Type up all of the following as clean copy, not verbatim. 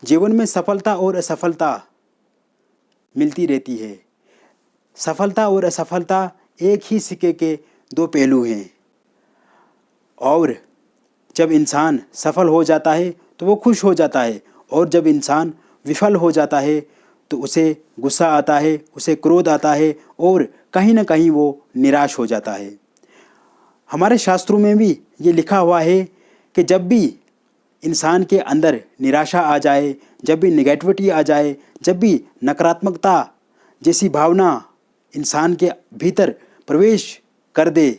जीवन में सफलता और असफलता मिलती रहती है। सफलता और असफलता एक ही सिक्के के दो पहलू हैं। और जब इंसान सफल हो जाता है तो वो खुश हो जाता है, और जब इंसान विफल हो जाता है तो उसे गुस्सा आता है, उसे क्रोध आता है, और कहीं ना कहीं वो निराश हो जाता है। हमारे शास्त्रों में भी ये लिखा हुआ है कि जब भी इंसान के अंदर निराशा आ जाए, जब भी नेगेटिविटी आ जाए, जब भी नकारात्मकता जैसी भावना इंसान के भीतर प्रवेश कर दे,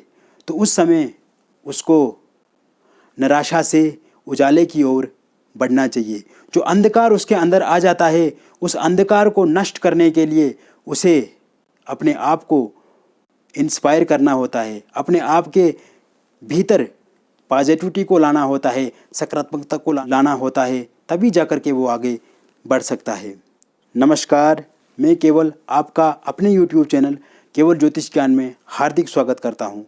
तो उस समय उसको निराशा से उजाले की ओर बढ़ना चाहिए। जो अंधकार उसके अंदर आ जाता है, उस अंधकार को नष्ट करने के लिए उसे अपने आप को इंस्पायर करना होता है, अपने आप के भीतर पॉजिटिविटी को लाना होता है, सकारात्मकता को लाना होता है, तभी जाकर के वो आगे बढ़ सकता है। नमस्कार, मैं केवल आपका अपने YouTube चैनल केवल ज्योतिष ज्ञान में हार्दिक स्वागत करता हूं।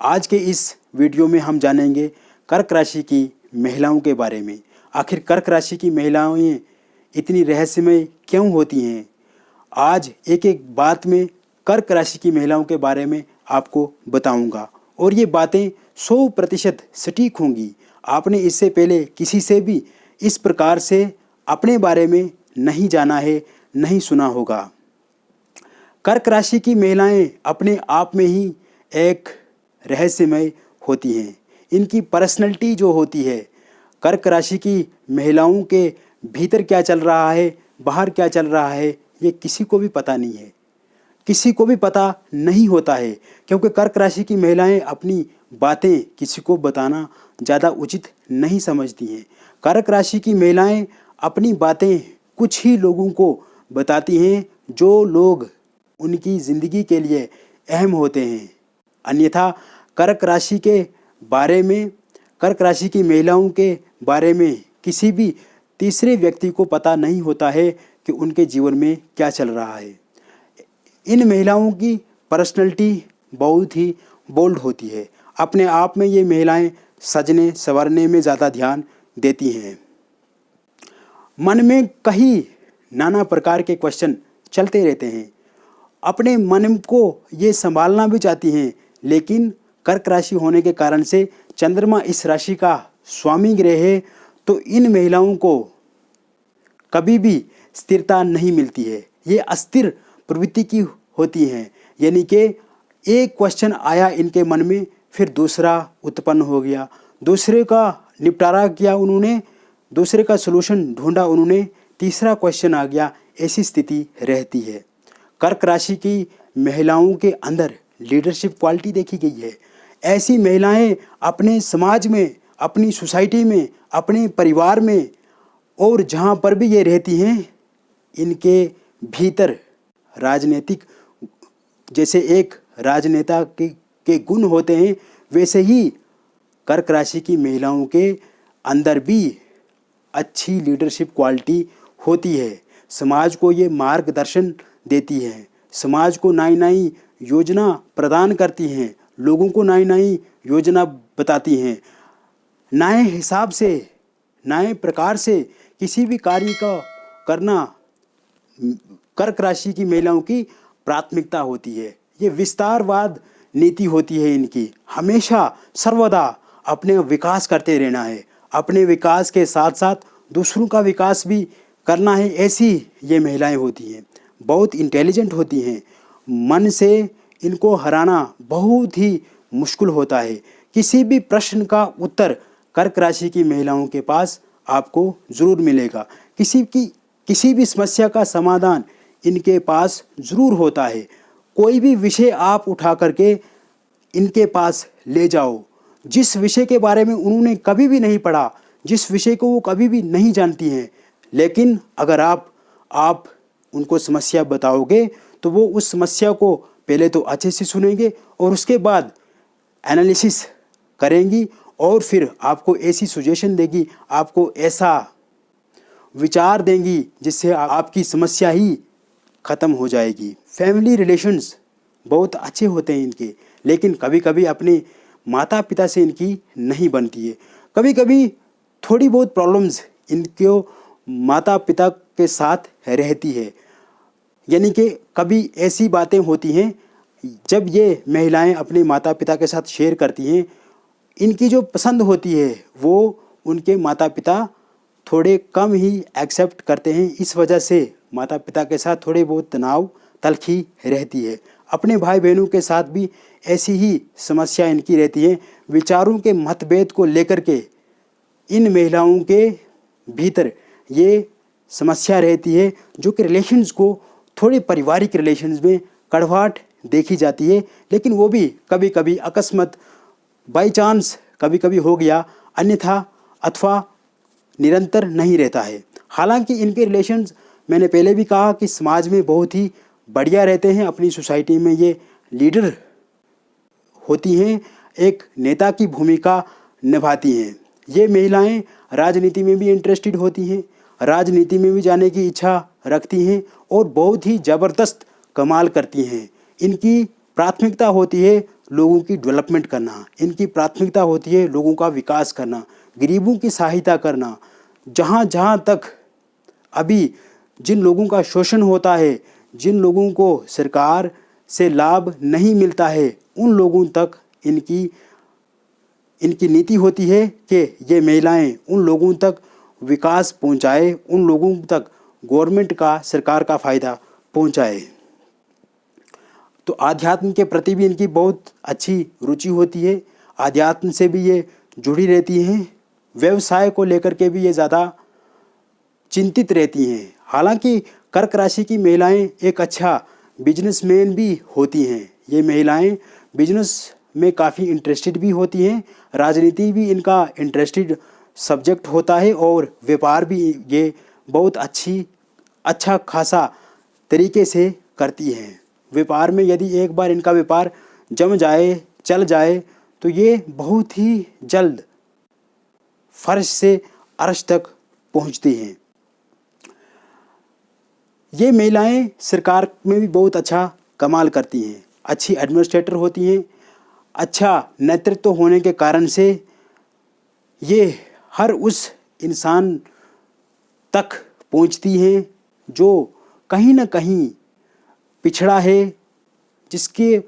आज के इस वीडियो में हम जानेंगे कर्क राशि की महिलाओं के बारे में। आखिर कर्क राशि की महिलाएं इतनी रहस्यमय क्यों होती हैं? आज एक एक बात में कर्क राशि की महिलाओं के बारे में आपको बताऊंगा, और ये बातें 100% सटीक होंगी। आपने इससे पहले किसी से भी इस प्रकार से अपने बारे में नहीं जाना है, नहीं सुना होगा। कर्क राशि की महिलाएं अपने आप में ही एक रहस्यमय होती हैं। इनकी पर्सनैलिटी जो होती है, कर्क राशि की महिलाओं के भीतर क्या चल रहा है, बाहर क्या चल रहा है, ये किसी को भी पता नहीं है, किसी को भी पता नहीं होता है, क्योंकि कर्क राशि की महिलाएं अपनी बातें किसी को बताना ज़्यादा उचित नहीं समझती हैं। कर्क राशि की महिलाएं अपनी बातें कुछ ही लोगों को बताती हैं, जो लोग उनकी ज़िंदगी के लिए अहम होते हैं। अन्यथा कर्क राशि के बारे में, कर्क राशि की महिलाओं के बारे में किसी भी तीसरे व्यक्ति को पता नहीं होता है कि उनके जीवन में क्या चल रहा है। इन महिलाओं की पर्सनैलिटी बहुत ही बोल्ड होती है। अपने आप में ये महिलाएं सजने संवरने में ज़्यादा ध्यान देती हैं। मन में कई नाना प्रकार के क्वेश्चन चलते रहते हैं। अपने मन को ये संभालना भी चाहती हैं, लेकिन कर्क राशि होने के कारण से चंद्रमा इस राशि का स्वामी ग्रह है, तो इन महिलाओं को कभी भी स्थिरता नहीं मिलती है। ये अस्थिर प्रवृत्ति की होती हैं, यानी कि एक क्वेश्चन आया इनके मन में, फिर दूसरा उत्पन्न हो गया, दूसरे का निपटारा किया उन्होंने, दूसरे का सलूशन ढूंढा उन्होंने, तीसरा क्वेश्चन आ गया। ऐसी स्थिति रहती है। कर्क राशि की महिलाओं के अंदर लीडरशिप क्वालिटी देखी गई है। ऐसी महिलाएं अपने समाज में, अपनी सोसाइटी में, अपने परिवार में, और जहाँ पर भी ये रहती हैं, इनके भीतर राजनीतिक, जैसे एक राजनेता के गुण होते हैं, वैसे ही कर्क राशि की महिलाओं के अंदर भी अच्छी लीडरशिप क्वालिटी होती है। समाज को ये मार्गदर्शन देती है, समाज को नई नई योजना प्रदान करती हैं, लोगों को नई नई योजना बताती हैं। नए हिसाब से, नए प्रकार से किसी भी कार्य का करना कर्क राशि की महिलाओं की प्राथमिकता होती है। ये विस्तारवाद नीति होती है इनकी। हमेशा सर्वदा अपने विकास करते रहना है, अपने विकास के साथ साथ दूसरों का विकास भी करना है। ऐसी ये महिलाएं होती हैं। बहुत इंटेलिजेंट होती हैं। मन से इनको हराना बहुत ही मुश्किल होता है। किसी भी प्रश्न का उत्तर कर्क राशि की महिलाओं के पास आपको ज़रूर मिलेगा। किसी भी समस्या का समाधान इनके पास ज़रूर होता है। कोई भी विषय आप उठा करके इनके पास ले जाओ, जिस विषय के बारे में उन्होंने कभी भी नहीं पढ़ा, जिस विषय को वो कभी भी नहीं जानती हैं, लेकिन अगर आप उनको समस्या बताओगे तो वो उस समस्या को पहले तो अच्छे से सुनेंगे, और उसके बाद एनालिसिस करेंगी, और फिर आपको ऐसी सजेशन देगी, आपको ऐसा विचार देंगी जिससे आपकी समस्या ही ख़त्म हो जाएगी। फैमिली रिलेशंस बहुत अच्छे होते हैं इनके, लेकिन कभी कभी अपने माता पिता से इनकी नहीं बनती है। कभी कभी थोड़ी बहुत प्रॉब्लम्स इनको माता पिता के साथ रहती है। यानी कि कभी ऐसी बातें होती हैं जब ये महिलाएं अपने माता पिता के साथ शेयर करती हैं, इनकी जो पसंद होती है वो उनके माता पिता थोड़े कम ही एक्सेप्ट करते हैं। इस वजह से माता पिता के साथ थोड़े बहुत तनाव तलखी रहती है। अपने भाई बहनों के साथ भी ऐसी ही समस्या इनकी रहती है। विचारों के मतभेद को लेकर के इन महिलाओं के भीतर ये समस्या रहती है, जो कि रिलेशंस को थोड़े पारिवारिक रिलेशंस में कड़वाहट देखी जाती है। लेकिन वो भी कभी कभी अकस्मात बाई चांस कभी कभी हो गया, अन्यथा अथवा निरंतर नहीं रहता है। हालांकि इनके रिलेशंस मैंने पहले भी कहा कि समाज में बहुत ही बढ़िया रहते हैं। अपनी सोसाइटी में ये लीडर होती हैं, एक नेता की भूमिका निभाती हैं। ये महिलाएं राजनीति में भी इंटरेस्टेड होती हैं, राजनीति में भी जाने की इच्छा रखती हैं और बहुत ही ज़बरदस्त कमाल करती हैं। इनकी प्राथमिकता होती है लोगों की डेवलपमेंट करना, इनकी प्राथमिकता होती है लोगों का विकास करना, गरीबों की सहायता करना। जहाँ जहाँ तक अभी जिन लोगों का शोषण होता है, जिन लोगों को सरकार से लाभ नहीं मिलता है, उन लोगों तक इनकी नीति होती है कि ये महिलाएं उन लोगों तक विकास पहुंचाए, उन लोगों तक गवर्नमेंट का, सरकार का फ़ायदा पहुंचाए। तो आध्यात्म के प्रति भी इनकी बहुत अच्छी रुचि होती है, आध्यात्म से भी ये जुड़ी रहती हैं। व्यवसाय को लेकर के भी ये ज़्यादा चिंतित रहती हैं। हालांकि कर्क राशि की महिलाएं एक अच्छा बिजनेसमैन भी होती हैं। ये महिलाएं बिजनेस में काफ़ी इंटरेस्टेड भी होती हैं, राजनीति भी इनका इंटरेस्टेड सब्जेक्ट होता है और व्यापार भी ये बहुत अच्छा खासा तरीके से करती हैं। व्यापार में यदि एक बार इनका व्यापार जम जाए, चल जाए, तो ये बहुत ही जल्द फर्श से अर्श तक पहुंचती हैं। ये महिलाएं सरकार में भी बहुत अच्छा कमाल करती हैं, अच्छी एडमिनिस्ट्रेटर होती हैं। अच्छा नेतृत्व होने के कारण से ये हर उस इंसान तक पहुंचती हैं जो कहीं ना कहीं पिछड़ा है, जिसके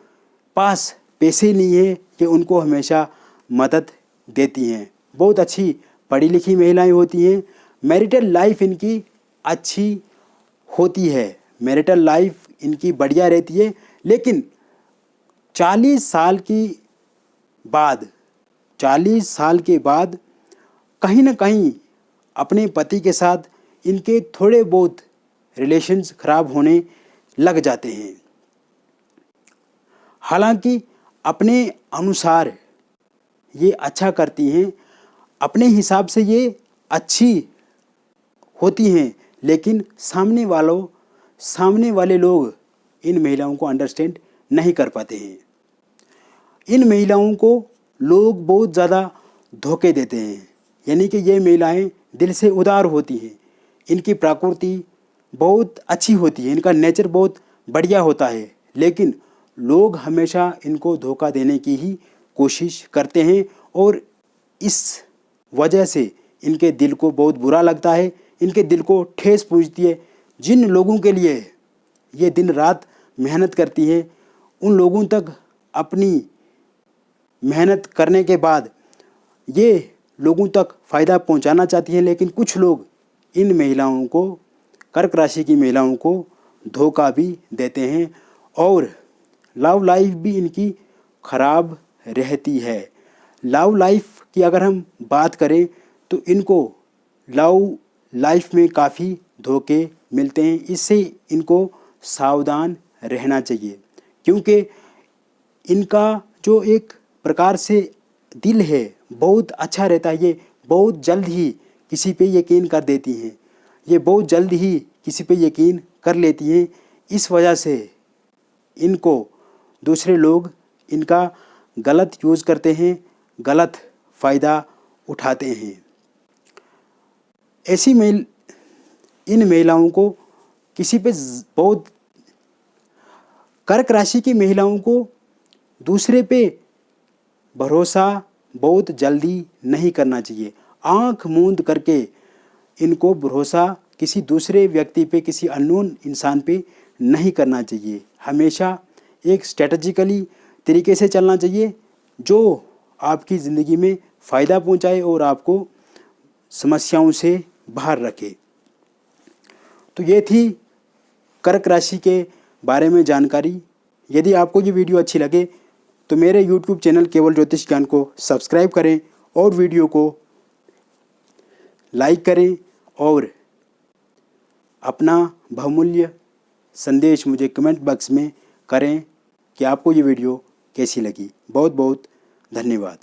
पास पैसे नहीं है, कि उनको हमेशा मदद देती हैं। बहुत अच्छी पढ़ी लिखी महिलाएं होती हैं। मैरिटल लाइफ इनकी अच्छी होती है, मैरिटल लाइफ इनकी बढ़िया रहती है। लेकिन 40 साल के बाद कहीं ना कहीं अपने पति के साथ इनके थोड़े बहुत रिलेशंस खराब होने लग जाते हैं। हालांकि अपने अनुसार ये अच्छा करती हैं, अपने हिसाब से ये अच्छी होती हैं, लेकिन सामने वाले लोग इन महिलाओं को अंडरस्टैंड नहीं कर पाते हैं। इन महिलाओं को लोग बहुत ज़्यादा धोखे देते हैं। यानी कि ये महिलाएं दिल से उदार होती हैं, इनकी प्रकृति बहुत अच्छी होती है, इनका नेचर बहुत बढ़िया होता है, लेकिन लोग हमेशा इनको धोखा देने की ही कोशिश करते हैं और इस वजह से इनके दिल को बहुत बुरा लगता है, इनके दिल को ठेस पहुंचती है। जिन लोगों के लिए ये दिन रात मेहनत करती है, उन लोगों तक अपनी मेहनत करने के बाद ये लोगों तक फ़ायदा पहुंचाना चाहती है, लेकिन कुछ लोग इन महिलाओं को, कर्क राशि की महिलाओं को धोखा भी देते हैं और लव लाइफ भी इनकी ख़राब रहती है। लव लाइफ की अगर हम बात करें तो इनको लव लाइफ में काफ़ी धोखे मिलते हैं। इससे इनको सावधान रहना चाहिए, क्योंकि इनका जो एक प्रकार से दिल है बहुत अच्छा रहता है। ये बहुत जल्द ही किसी पे यकीन कर देती हैं, ये बहुत जल्द ही किसी पे यकीन कर लेती हैं। इस वजह से इनको दूसरे लोग इनका गलत यूज़ करते हैं, गलत फ़ायदा उठाते हैं। इन महिलाओं को किसी पे बहुत, कर्क राशि की महिलाओं को दूसरे पे भरोसा बहुत जल्दी नहीं करना चाहिए। आंख मूंद करके इनको भरोसा किसी दूसरे व्यक्ति पे, किसी अननोन इंसान पे नहीं करना चाहिए। हमेशा एक स्ट्रेटजिकली तरीके से चलना चाहिए जो आपकी ज़िंदगी में फ़ायदा पहुंचाए और आपको समस्याओं से बाहर रखे। तो ये थी कर्क राशि के बारे में जानकारी। यदि आपको ये वीडियो अच्छी लगे तो मेरे YouTube चैनल केवल ज्योतिष ज्ञान को सब्सक्राइब करें और वीडियो को लाइक करें और अपना बहुमूल्य संदेश मुझे कमेंट बॉक्स में करें कि आपको ये वीडियो कैसी लगी। बहुत बहुत धन्यवाद।